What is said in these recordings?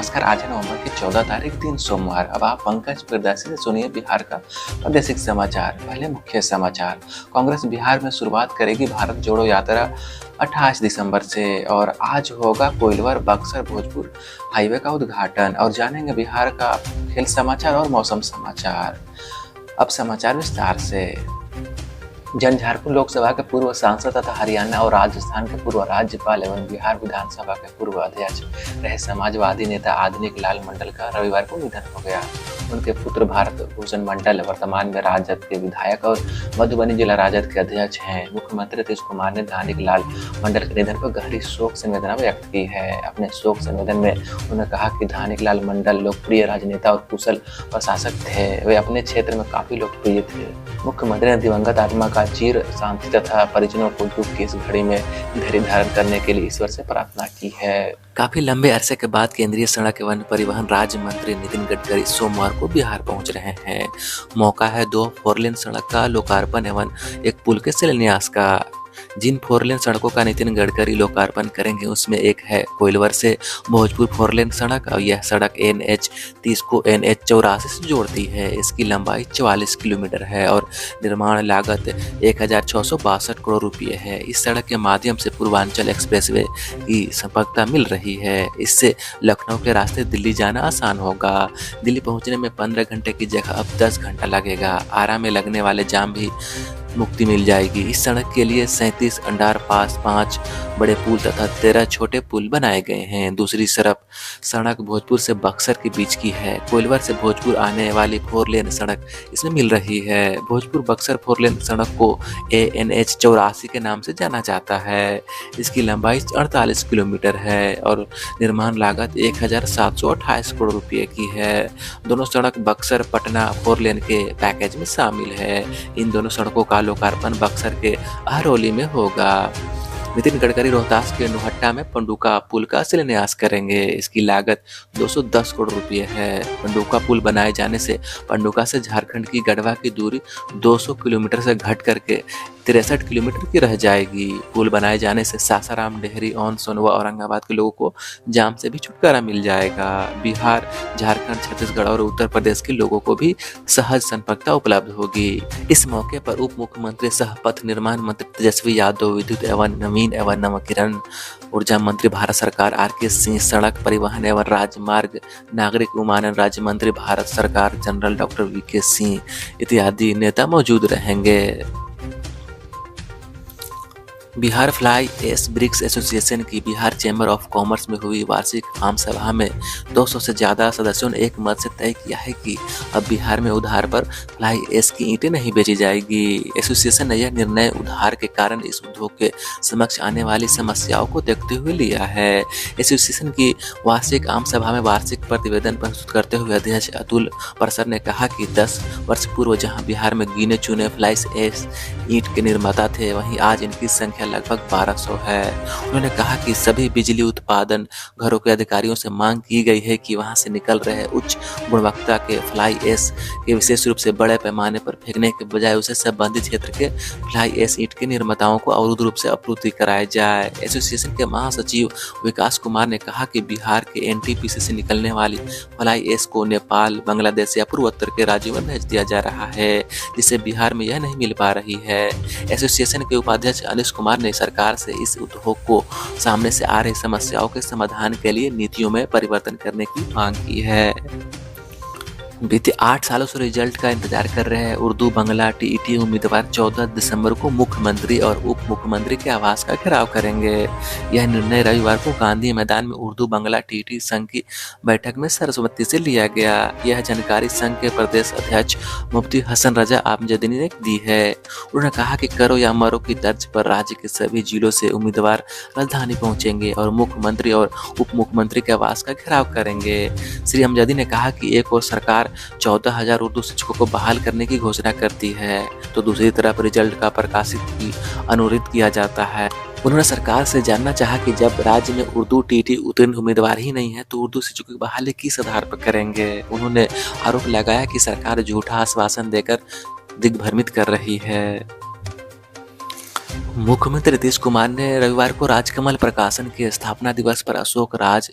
नमस्कार। आज है नवंबर की 14 तारीख, दिन सोमवार। अब आप पंकज प्रियदर्शी से सुनिए बिहार का प्रादेशिक समाचार। पहले मुख्य समाचार। कांग्रेस बिहार में शुरुआत करेगी भारत जोड़ो यात्रा 28 दिसंबर से और आज होगा कोइलवर बक्सर भोजपुर हाईवे का उद्घाटन। और जानेंगे बिहार का खेल समाचार और मौसम समाचार। अब समाचार विस्तार से। झंझारपुर लोकसभा के पूर्व सांसद तथा हरियाणा और राजस्थान के पूर्व राज्यपाल एवं बिहार विधानसभा के पूर्व अध्यक्ष रहे समाजवादी नेता आधुनिक लाल मंडल का रविवार को निधन हो गया। उनके पुत्र भारत भूषण मंडल वर्तमान में राजद के विधायक और मधुबनी जिला राजद के अध्यक्ष हैं। मुख्यमंत्री नीतीश कुमार ने धानिक लाल मंडल के निधन पर गहरी शोक संवेदना व्यक्त की है। अपने शोक संवेदन में उन्होंने कहा कि धानिक लाल मंडल लोकप्रिय राजनेता और कुशल प्रशासक थे। वे अपने क्षेत्र में काफी लोकप्रिय थे। मुख्यमंत्री ने दिवंगत आत्मा का चिर शांति तथा परिजनों को दुख की इस घड़ी में धैर्य धारण करने के लिए ईश्वर से प्रार्थना की है। काफी लंबे अरसे के बाद केंद्रीय सड़क एवं परिवहन राज्य मंत्री नितिन गडकरी सोमवार को बिहार पहुंच रहे हैं। मौका है 2 फोरलेन सड़क का लोकार्पण एवं एक पुल के शिलान्यास का। जिन फोरलेन सड़कों का नितिन गडकरी लोकार्पण करेंगे उसमें एक है कोइलवर से भोजपुर फोरलेन सड़क और यह सड़क NH 30 को NH 84 से जोड़ती है। इसकी लंबाई 44 किलोमीटर है और निर्माण लागत 1662 करोड़ रुपये है। इस सड़क के माध्यम से पूर्वांचल एक्सप्रेसवे की संपर्कता मिल रही है। इससे लखनऊ के रास्ते दिल्ली जाना आसान होगा। दिल्ली पहुंचने में 15 घंटे की जगह अब 10 घंटा लगेगा। आरा में लगने वाले जाम भी मुक्ति मिल जाएगी। इस सड़क के लिए 37 अंडरपास, 5 बड़े पुल तथा 13 छोटे पुल बनाए गए हैं। दूसरी तरफ सड़क भोजपुर से बक्सर के बीच की है। कोइलवर से भोजपुर आने वाली 4 लेन सड़क इसमें मिल रही है। भोजपुर बक्सर 4 लेन सड़क को ANH 84 के नाम से जाना जाता है। इसकी लंबाई 48 किलोमीटर है और निर्माण लागत 1728 करोड़ रुपये की है। दोनों सड़क बक्सर पटना 4 लेन के पैकेज में शामिल है। इन दोनों सड़कों का लोकार्पण बक्सर के अहरौली में होगा। नितिन गडकरी रोहतास के नोहट्टा में पंडुका पुल का शिलान्यास करेंगे। इसकी लागत 210 करोड़ रुपये है। पंडुका पुल बनाए जाने से पंडुका से झारखंड की गढ़वा की दूरी 200 किलोमीटर से घट करके 63 किलोमीटर की रह जाएगी। पुल बनाए जाने से सासाराम, डेहरी, ऑन, सोनवा, औरंगाबाद के लोगों को जाम से भी छुटकारा मिल जाएगा। बिहार, झारखंड, छत्तीसगढ़ और उत्तर प्रदेश के लोगों को भी सहज संपर्कता उपलब्ध होगी। इस मौके पर उप मुख्यमंत्री सह पथ निर्माण मंत्री तेजस्वी यादव, विद्युत एवं नवीन एवं नवीकरण ऊर्जा मंत्री भारत सरकार RK सिंह, सड़क परिवहन एवं राजमार्ग नागरिक उन्नयन राज्य मंत्री भारत सरकार जनरल डॉक्टर VK सिंह इत्यादि नेता मौजूद रहेंगे। Bihar fly ash bricks association की बिहार चैम्बर ऑफ कॉमर्स में हुई वार्षिक आम सभा में 200 से ज़्यादा सदस्यों ने एक मत से तय किया है कि अब बिहार में उधार पर फ्लाई एश की ईंटें नहीं बेची जाएगी। एसोसिएशन ने यह निर्णय उधार के कारण इस उद्योग के समक्ष आने वाली समस्याओं को देखते हुए लिया है। एसोसिएशन की वार्षिक आम सभा में वार्षिक प्रतिवेदन प्रस्तुत करते हुए अध्यक्ष अतुल परसर ने कहा कि 10 वर्ष पूर्व जहां बिहार में गिने चुने फ्लाई एश ईंट के निर्माता थे, वहीं आज इनकी संख्या लगभग 1200 है। उन्होंने कहा कि सभी बिजली उत्पादन घरों के अधिकारियों से मांग की गई है कि वहां से निकल रहे उच्च गुणवत्ता के फ्लाई एश के विशेष रूप से बड़े पैमाने पर फेंकने के बजाय उसे संबंधित क्षेत्र के फ्लाई एश ईंट के निर्माताओं को अवरुद्ध रूप से आपूर्ति कराई जाए। एसोसिएशन के महासचिव विकास कुमार ने कहा कि बिहार के NTPC से निकलने वाली फ्लाई एश को नेपाल, बांग्लादेश या पूर्वोत्तर के राज्यों में भेज दिया जा रहा है, जिससे बिहार में यह नहीं मिल पा रही है। एसोसिएशन के उपाध्यक्ष अनिश कुमार ने सरकार से इस उद्योग को सामने से आ रही समस्याओं के समाधान के लिए नीतियों में परिवर्तन करने की मांग की है। बीते 8 सालों से रिजल्ट का इंतजार कर रहे उर्दू बांग्ला TET उम्मीदवार 14 दिसंबर को मुख्यमंत्री और उप मुख्यमंत्री के आवास का घेराव करेंगे। यह निर्णय रविवार को गांधी मैदान में उर्दू बांग्ला TET संघ की बैठक में सर्वसम्मति से लिया गया। यह जानकारी संघ के प्रदेश अध्यक्ष मुफ्ती हसन रजा आमजदनी ने दी है। उन्होंने कहा कि करो या मरो की तर्ज पर राज्य के सभी जिलों से उम्मीदवार राजधानी पहुंचेंगे और मुख्यमंत्री और उप मुख्यमंत्री के आवास का घेराव करेंगे। श्री अमजदी ने कहा कि एक और सरकार 14,000 उर्दू शिक्षकों को बहाल करने की घोषणा करती है तो दूसरी तरफ रिजल्ट का प्रकाशित भी अनुरोध किया जाता है। उन्होंने सरकार से जानना चाहा कि जब राज्य में उर्दू TET उत्तीर्ण उम्मीदवार ही नहीं है तो उर्दू शिक्षकों की बहाली किस आधार पर करेंगे। उन्होंने आरोप लगाया कि सरकार झूठा आश्वासन देकर दिग्भ्रमित कर रही है। मुख्यमंत्री नीतीश कुमार ने रविवार को राजकमल प्रकाशन के स्थापना दिवस पर अशोक राज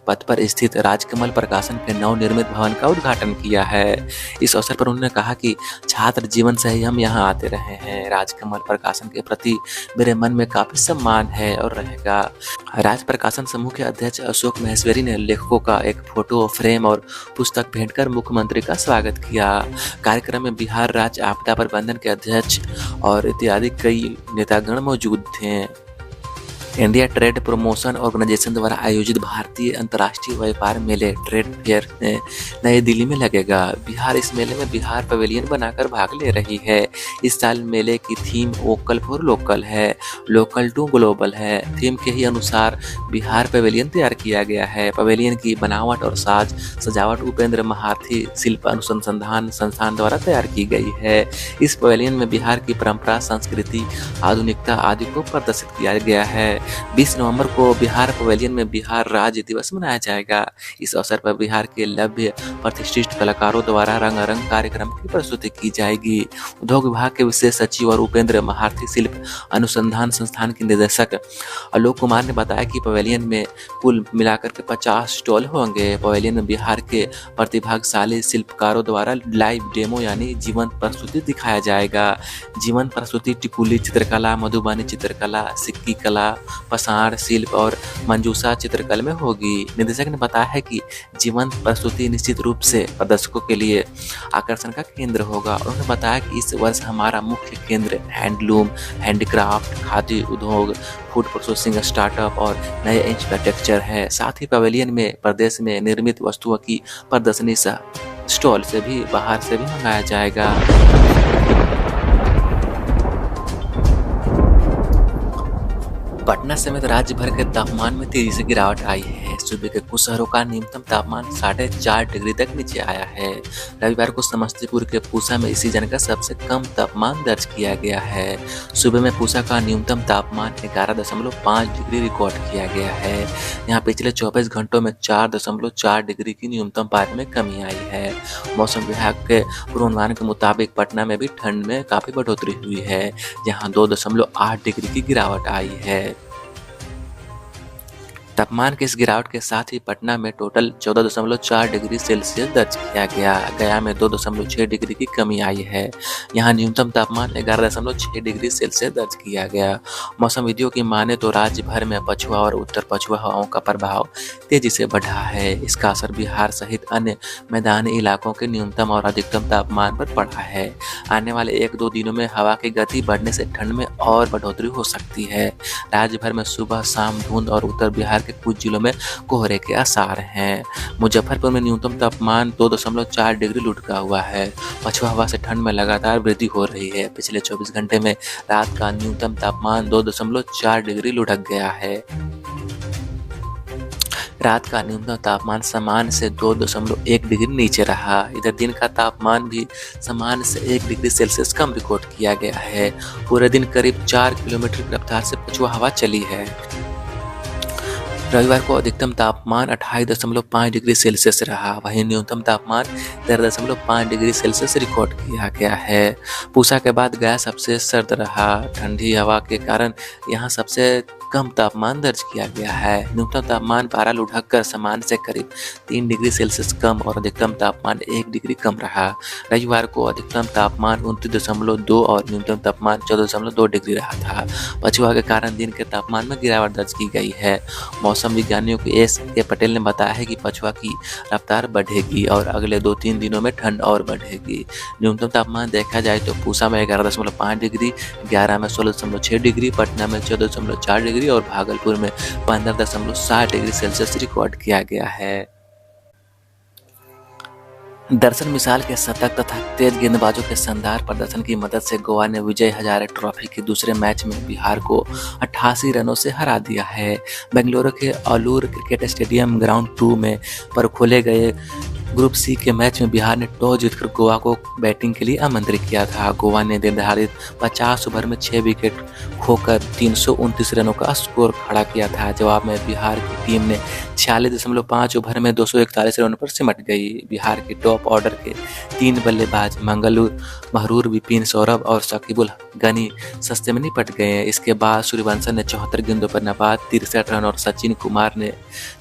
पथ पर स्थित राजकमल प्रकाशन के नवनिर्मित भवन का उद्घाटन किया है। इस अवसर पर उन्होंने कहा कि छात्र जीवन से ही हम यहाँ आते रहे हैं। राजकमल प्रकाशन के प्रति मेरे मन में काफी सम्मान है और रहेगा। राज प्रकाशन समूह के अध्यक्ष अशोक महेश्वरी ने लेखकों का एक फोटो फ्रेम और पुस्तक भेंट कर मुख्यमंत्री का स्वागत किया। कार्यक्रम में बिहार राज्य आपदा प्रबंधन के अध्यक्ष और इत्यादि कई नेतागण मौजूद थे। इंडिया ट्रेड प्रमोशन ऑर्गेनाइजेशन द्वारा आयोजित भारतीय अंतर्राष्ट्रीय व्यापार मेले ट्रेड फेयर नई दिल्ली में लगेगा। बिहार इस मेले में बिहार पवेलियन बनाकर भाग ले रही है। इस साल मेले की थीम वोकल फॉर लोकल है, लोकल टू ग्लोबल है। थीम के ही अनुसार बिहार पवेलियन तैयार किया गया है। पवेलियन की बनावट और साज सजावट उपेंद्र महारथी शिल्प अनुसंधान संस्थान द्वारा तैयार की गई है। इस पवेलियन में बिहार की परंपरा, संस्कृति, आधुनिकता आदि को प्रदर्शित किया गया है। 20 नवंबर को बिहार पवेलियन में बिहार राज्य दिवस मनाया जाएगा। इस अवसर पर बिहार के लभ्य प्रतिष्ठित कलाकारों द्वारा रंगारंग कार्यक्रम की प्रस्तुति की जाएगी। उद्योग विभाग के विशेष सचिव और उपेंद्र महारथी शिल्प अनुसंधान संस्थान के निदेशक आलोक कुमार ने बताया कि पवेलियन में कुल मिलाकर के 50 स्टॉल होंगे। पवेलियन में बिहार के प्रतिभाशाली शिल्पकारों द्वारा लाइव डेमो यानी जीवंत प्रस्तुति दिखाया जाएगा। जीवंत प्रस्तुति टिपुली चित्रकला, मधुबनी चित्रकला, सिक्की कला, पसार शिल्प और मंजूषा चित्रकला में होगी। निदेशक ने बताया है कि जीवंत प्रस्तुति निश्चित रूप से प्रदर्शकों के लिए आकर्षण का केंद्र होगा। उन्होंने बताया कि इस वर्ष हमारा मुख्य केंद्र हैंडलूम, हैंडीक्राफ्ट, खादी उद्योग, फूड प्रोसेसिंग स्टार्टअप और नए इंफ्रास्ट्रक्चर है। साथ ही पवेलियन में प्रदेश में निर्मित वस्तुओं की प्रदर्शनी स्टॉल से भी बाहर से भी मंगाया जाएगा। पटना समेत राज्य भर के तापमान में तेजी से गिरावट आई है। सूबे के कुछ शहरों का न्यूनतम तापमान 4.5 डिग्री तक नीचे आया है। रविवार को समस्तीपुर के पूसा में इसी जन का सबसे कम तापमान दर्ज किया गया है। सूबे में पूसा का न्यूनतम तापमान 11.5 डिग्री रिकॉर्ड किया गया है। यहाँ पिछले 24 घंटों में 4.4 डिग्री की न्यूनतम पारे में कमी आई है। मौसम विभाग के पूर्वानुमान के मुताबिक पटना में भी ठंड में काफी बढ़ोतरी हुई है, जहाँ 2.8 डिग्री की गिरावट आई है। तापमान की इस गिरावट के साथ ही पटना में टोटल 14.4 डिग्री सेल्सियस दर्ज किया गया। गया में 2.6 डिग्री की कमी आई है। यहाँ न्यूनतम तापमान 11.6 डिग्री सेल्सियस दर्ज किया गया। मौसम विदियों की माने तो राज्य भर में पछुआ और उत्तर पछुआ हवाओं का प्रभाव तेजी से बढ़ा है। इसका असर बिहार सहित अन्य मैदानी इलाकों के न्यूनतम और अधिकतम तापमान पर पड़ा है। आने वाले 1-2 दिनों में हवा की गति बढ़ने से ठंड में और बढ़ोतरी हो सकती है। राज्य भर में सुबह शाम धुंध और उत्तर बिहार के कुछ जिलों में कोहरे के आसार हैं। मुजफ्फरपुर में न्यूनतम तापमान 2.4 डिग्री लुढ़का हुआ है। पछुआ हवा से ठंड में लगातार वृद्धि हो रही है। पिछले 24 घंटे में रात का न्यूनतम तापमान 2.4 डिग्री लुढ़क गया है। रात का न्यूनतम तापमान सामान्य से 2.1 डिग्री नीचे रहा। इधर दिन का तापमान भी सामान्य से 1 डिग्री सेल्सियस कम रिकॉर्ड किया गया है। पूरे दिन करीब 4 किलोमीटर की रफ्तार से पछुआ हवा चली है। रविवार को अधिकतम तापमान 28.5 डिग्री सेल्सियस रहा। वहीं न्यूनतम तापमान 13.5 डिग्री सेल्सियस रिकॉर्ड किया गया है। पूसा के बाद गया सबसे सर्द रहा। ठंडी हवा के कारण यहाँ सबसे कम तापमान दर्ज किया गया है। न्यूनतम तापमान पारा लुढ़क कर सामान्य से करीब 3 डिग्री सेल्सियस कम और अधिकतम तापमान 1 डिग्री कम रहा। रविवार को अधिकतम तापमान 29.2 और न्यूनतम तापमान 14.2 डिग्री रहा था। पछुआ के कारण दिन के तापमान में गिरावट दर्ज की गई है। मौसम विज्ञानियों के एस के पटेल ने बताया है कि पछुआ की रफ्तार बढ़ेगी और अगले 2-3 दिनों में ठंड और बढ़ेगी। न्यूनतम तापमान देखा जाए तो पूसा में 11.5 डिग्री, गया में 16.6 डिग्री, पटना में 14.4 डिग्री और भागलपुर में 15.7 डिग्री सेल्सियस रिकॉर्ड किया गया है। दर्शन मिसाल के शतक तथा तेज गेंदबाजों के शानदार प्रदर्शन की मदद से गोवा ने विजय हजारे ट्रॉफी के दूसरे मैच में बिहार को 88 रनों से हरा दिया है। बेंगलुरु के अलूर क्रिकेट स्टेडियम ग्राउंड 2 में पर खोले गए ग्रुप सी के मैच में बिहार ने टॉस जीतकर गोवा को बैटिंग के लिए आमंत्रित किया था। गोवा ने निर्धारित 50 ओवर में 6 विकेट खोकर 329 रनों का स्कोर खड़ा किया था। जवाब में बिहार की टीम ने 46.5 ओवर में 241 रनों पर सिमट गई। बिहार के टॉप ऑर्डर के 3 बल्लेबाज मंगलू महरूर, विपिन सौरभ और शकीबुल गनी सस्ते में निपट गए। इसके बाद सूर्यवंशम ने 74 गेंदों पर नाबाद 63 रन और सचिन कुमार ने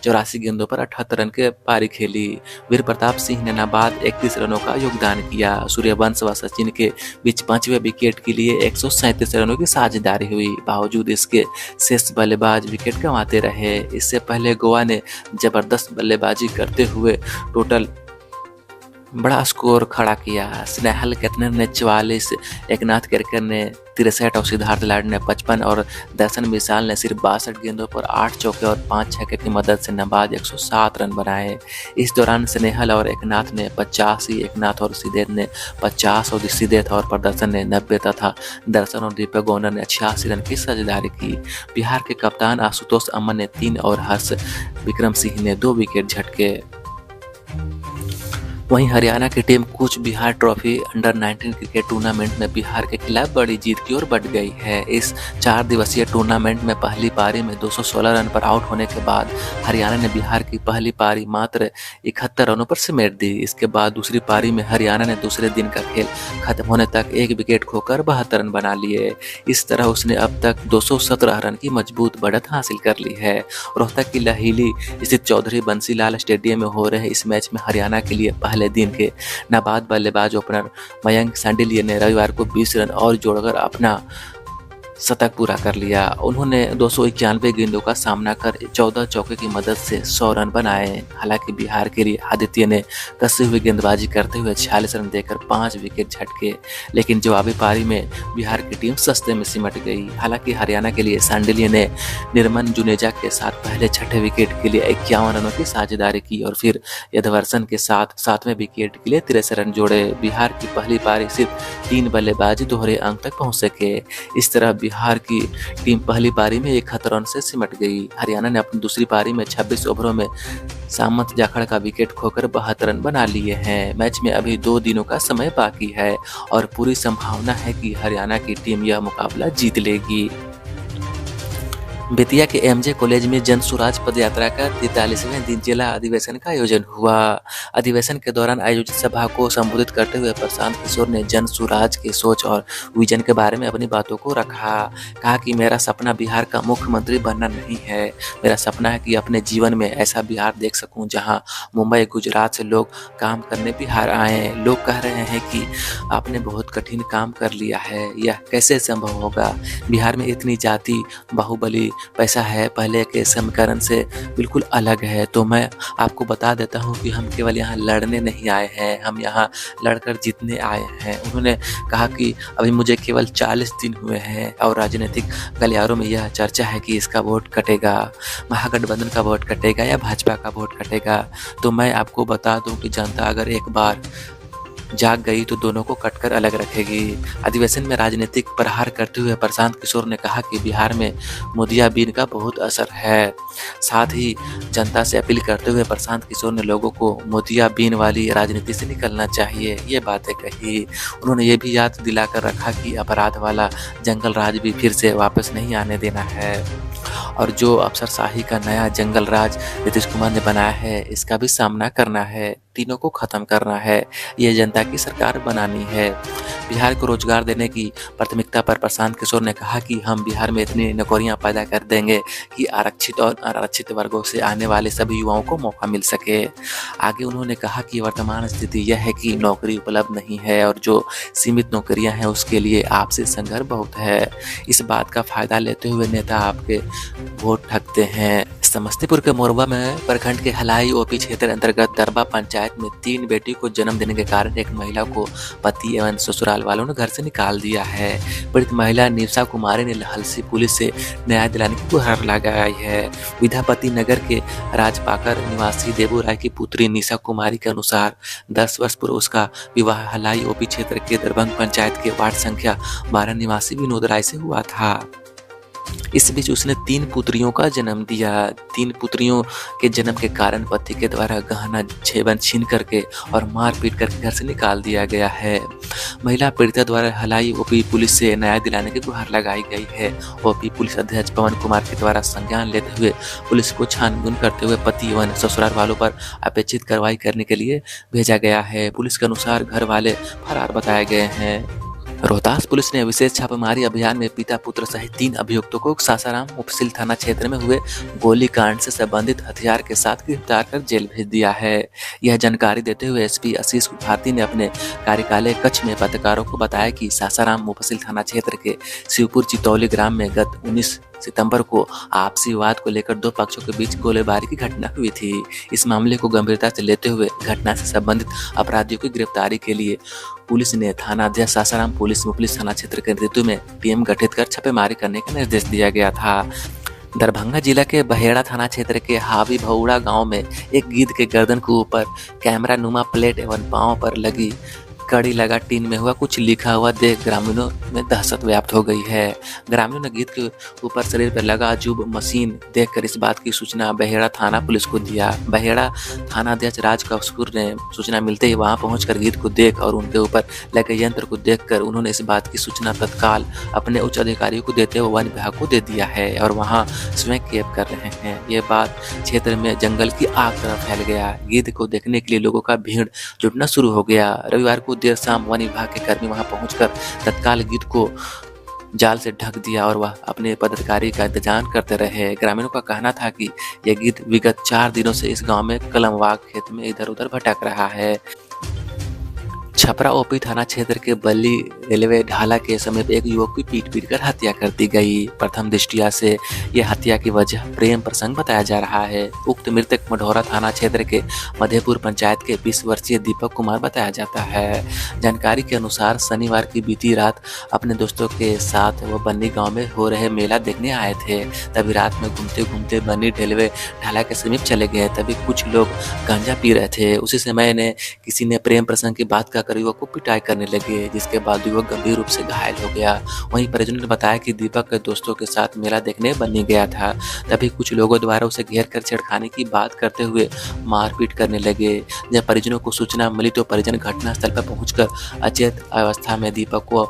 84 गेंदों पर 78 रन के पारी खेली। वीर प्रताप सिंह ने नाबाद 31 रनों का योगदान किया। सूर्यवंश व सचिन के बीच 5वें विकेट के लिए 137 रनों की साझेदारी हुई। बावजूद इसके शेष बल्लेबाज विकेट गंवाते रहे। इससे पहले गोवा ने जबरदस्त बल्लेबाजी करते हुए टोटल बड़ा स्कोर खड़ा किया। स्नेहल केतन ने 44, एकनाथ केरकर ने 63 और सिद्धार्थ लाड ने 55 और दर्शन विशाल ने सिर्फ 62 गेंदों पर 8 चौके और 5 छक्के की मदद से नाबाद 107 रन बनाए। इस दौरान स्नेहल और एकनाथ ने 85, एकनाथ और सिद्धेश ने 50 और सिद्धेश और प्रदर्शन ने 90 तथा दर्शन और दीपक गोंडर ने 86 रन की साझेदारी की। बिहार के कप्तान आशुतोष अमन ने 3 और हर्ष विक्रम सिंह ने 2 विकेट झटके। वहीं हरियाणा की team Cooch Behar trophy under 19 cricket tournament में बिहार के खिलाफ बड़ी जीत की ओर बढ़ गई है। इस 4 दिवसीय टूर्नामेंट में पहली पारी में 216 रन पर आउट होने के बाद हरियाणा ने बिहार की पहली पारी मात्र 71 रनों पर समेट दी। इसके बाद दूसरी पारी में हरियाणा ने दूसरे दिन का खेल खत्म होने तक 1 विकेट खोकर 72 रन बना लिए। इस तरह उसने अब तक 217 रन की मजबूत बढ़त हासिल कर ली है। रोहतक की लहीली स्थित चौधरी बंसीलाल स्टेडियम में हो रहे इस मैच में हरियाणा के लिए पहले दिन के नाबाद बल्लेबाज ओपनर मयंक सांडिल्य ने रविवार को 20 रन और जोड़कर अपना शतक पूरा कर लिया। उन्होंने 291 गेंदों का सामना कर 14 चौके की मदद से 100 रन बनाए। हालांकि बिहार के लिए आदित्य ने कसी हुई गेंदबाजी करते हुए 46 रन देकर 5 विकेट झटके, लेकिन जवाबी पारी में बिहार की टीम सस्ते में सिमट गई। हालांकि हरियाणा के लिए सांडिल्य ने निर्मल जुनेजा के साथ पहले 6ठे विकेट के लिए 51 रनों की साझेदारी की और फिर यदवर्सन के साथ 7वें विकेट के लिए 63 रन जोड़े। बिहार की पहली पारी सिर्फ 3 बल्लेबाज दोहरे अंक तक पहुंच सके। इस तरह बिहार की टीम पहली पारी में 71 रन से सिमट गई। हरियाणा ने अपनी दूसरी पारी में 26 ओवरों में सामंत जाखड़ का विकेट खोकर 72 रन बना लिए हैं। मैच में अभी 2 दिनों का समय बाकी है और पूरी संभावना है कि हरियाणा की टीम यह मुकाबला जीत लेगी। बेतिया के एमजे कॉलेज में जन स्वराज पद यात्रा का 43वें दिन जिला अधिवेशन का आयोजन हुआ। अधिवेशन के दौरान आयोजित सभा को संबोधित करते हुए प्रशांत किशोर ने जन स्वराज की सोच और विजन के बारे में अपनी बातों को रखा। कहा कि मेरा सपना बिहार का मुख्यमंत्री बनना नहीं है, मेरा सपना है कि अपने जीवन में ऐसा बिहार देख सकूं जहां मुंबई गुजरात से लोग काम करने बिहार आए। लोग कह रहे हैं कि आपने बहुत कठिन काम कर लिया है, यह कैसे संभव होगा? बिहार में इतनी जाति बाहुबली पैसा है, पहले के समीकरण से बिल्कुल अलग है। तो मैं आपको बता देता हूं कि हम केवल यहाँ लड़ने नहीं आए हैं, हम यहाँ लड़कर जीतने आए हैं। उन्होंने कहा कि अभी मुझे केवल 40 दिन हुए हैं और राजनीतिक गलियारों में यह चर्चा है कि इसका वोट कटेगा, महागठबंधन का वोट कटेगा या भाजपा का वोट कटेगा। तो मैं आपको बता दूं कि जनता अगर एक बार जाग गई तो दोनों को कटकर अलग रखेगी। अधिवेशन में राजनीतिक प्रहार करते हुए प्रशांत किशोर ने कहा कि बिहार में मोदियाबीन का बहुत असर है। साथ ही जनता से अपील करते हुए प्रशांत किशोर ने लोगों को मोदियाबीन वाली राजनीति से निकलना चाहिए, ये बातें कही। उन्होंने ये भी याद दिलाकर रखा कि अपराध वाला जंगल राज भी फिर से वापस नहीं आने देना है और जो अफसरशाही का नया जंगल राज नीतीश कुमार ने बनाया है इसका भी सामना करना है, तीनों को खत्म करना है, ये जनता की सरकार बनानी है। बिहार को रोजगार देने की प्राथमिकता पर प्रशांत किशोर ने कहा कि हम बिहार में इतनी नौकरियां पैदा कर देंगे कि आरक्षित और अनारक्षित वर्गों से आने वाले सभी युवाओं को मौका मिल सके। आगे उन्होंने कहा कि वर्तमान स्थिति यह है कि नौकरी उपलब्ध नहीं है और जो सीमित नौकरियां हैं उसके लिए आपसी संघर्ष बहुत है। इस बात का फायदा लेते हुए नेता आपके वोट ठगते हैं। समस्तीपुर के मोरबा में प्रखंड के हलाई ओपी क्षेत्र अंतर्गत दरबा पंचायत में 3 बेटी को जन्म देने के कारण एक महिला को पति एवं ससुराल वालों ने घर से निकाल दिया है। पीड़ित महिला निशा कुमारी ने हलसी पुलिस से न्याय दिलाने की गुहार लगाई है। विद्यापति नगर के राजपाकर निवासी देवू राय की पुत्री निशा कुमारी के अनुसार 10 वर्ष पूर्व उसका विवाह हलाई ओपी क्षेत्र के दरबंग पंचायत के वार्ड संख्या 12 निवासी विनोद राय से हुआ था। इस बीच उसने 3 पुत्रियों का जन्म दिया। 3 पुत्रियों के जन्म के कारण पति के द्वारा गहना जेवर छीन करके और मार पीट करके घर से निकाल दिया गया है। महिला पीड़िता द्वारा हलाई ओपी पुलिस से न्याय दिलाने की गुहार लगाई गई है। ओपी पुलिस अध्यक्ष पवन कुमार के द्वारा संज्ञान लेते हुए पुलिस को छानबीन करते हुए पति एवं ससुराल वालों पर अपेक्षित कार्रवाई करने के लिए भेजा गया है। पुलिस के अनुसार घर वाले फरार बताए गए हैं। रोहतास पुलिस ने विशेष छापेमारी अभियान में पिता पुत्र सहित 3 अभियुक्तों को सासाराम उपसिल थाना क्षेत्र में हुए गोलीकांड से संबंधित हथियार के साथ गिरफ्तार कर जेल भेज दिया है। यह जानकारी देते हुए एसपी आशीष भारती ने अपने कार्यकालय कक्ष में पत्रकारों को बताया कि सासाराम उपसिल थाना क्षेत्र के शिवपुर चितौली ग्राम में गत 19 सितंबर को आपसी विवाद को लेकर 2 पक्षों के बीच गोलीबारी की घटना हुई थी। इस मामले को गंभीरता से लेते हुए घटना से संबंधित अपराधियों की गिरफ्तारी के लिए पुलिस ने थानाध्यक्ष सासाराम पुलिस थाना क्षेत्र के नेतृत्व में टीम गठित कर छापेमारी करने का निर्देश दिया गया था। दरभंगा जिला के बहेड़ा थाना क्षेत्र के हावी भौड़ा गांव में एक गिद्ध के गर्दन के ऊपर कैमरा नुमा प्लेट एवं पांव पर लगी कड़ी लगा टीन में हुआ कुछ लिखा हुआ देख ग्रामीणों में दहशत व्याप्त हो गई है। ग्रामीणों ने गिद्ध के ऊपर शरीर पर लगा अजूब मशीन देखकर इस बात की सूचना बहेड़ा थाना पुलिस को दिया। बहेड़ा थानाध्यक्ष राज कपूर ने सूचना मिलते ही वहां पहुंचकर गिद्ध को देख और उनके ऊपर लगे यंत्र को देखकर उन्होंने इस बात की सूचना तत्काल अपने उच्च अधिकारियों को देते हुए वन विभाग को दे दिया है और वहाँ स्वयं कैद कर रहे हैं। ये बात क्षेत्र में जंगल की आग तरफ फैल गया। गिद्ध को देखने के लिए लोगों का भीड़ जुटना शुरू हो गया। रविवार को देर शाम वन विभाग के कर्मी वहां पहुंचकर तत्काल गिद्ध को जाल से ढक दिया और वह अपने पदाधिकारी का इंतजार करते रहे। ग्रामीणों का कहना था कि यह गिद्ध विगत 4 दिनों से इस गांव में कलमवाग खेत में इधर उधर भटक रहा है। छपरा ओपी थाना क्षेत्र के बल्ली रेलवे ढाला के समीप एक युवक की पीट कर हत्या कर दी गई। प्रथम दृष्टिया से यह हत्या की वजह प्रेम प्रसंग बताया जा रहा है। उक्त मृतक मढ़ौरा थाना क्षेत्र के मधेपुर पंचायत के 20 वर्षीय दीपक कुमार बताया जाता है। जानकारी के अनुसार शनिवार की बीती रात अपने दोस्तों के साथ वो बन्नी गाँव में हो रहे मेला देखने आए थे। तभी रात में घूमते घूमते बन्नी रेलवे ढाला के समीप चले गए। तभी कुछ लोग गांजा पी रहे थे। उसी समय ने किसी ने प्रेम प्रसंग की बात कर युवक को पिटाई करने लगे, जिसके बाद युवक गंभीर रूप से घायल हो गया। वहीं परिजनों ने बताया कि दीपक के दोस्तों के साथ मेला देखने बन्नी गया था। तभी कुछ लोगों द्वारा उसे घेर कर छेड़खानी की बात करते हुए मारपीट करने लगे। जब परिजनों को सूचना मिली तो परिजन घटनास्थल पर पहुंचकर अचेत अवस्था में दीपक को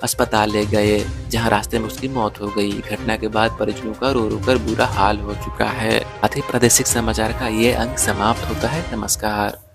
अस्पताल ले गए, जहां रास्ते में उसकी मौत हो गई। घटना के बाद परिजनों का रो रो कर बुरा हाल हो चुका है। अति प्रादेशिक समाचार का ये अंक समाप्त होता है। नमस्कार।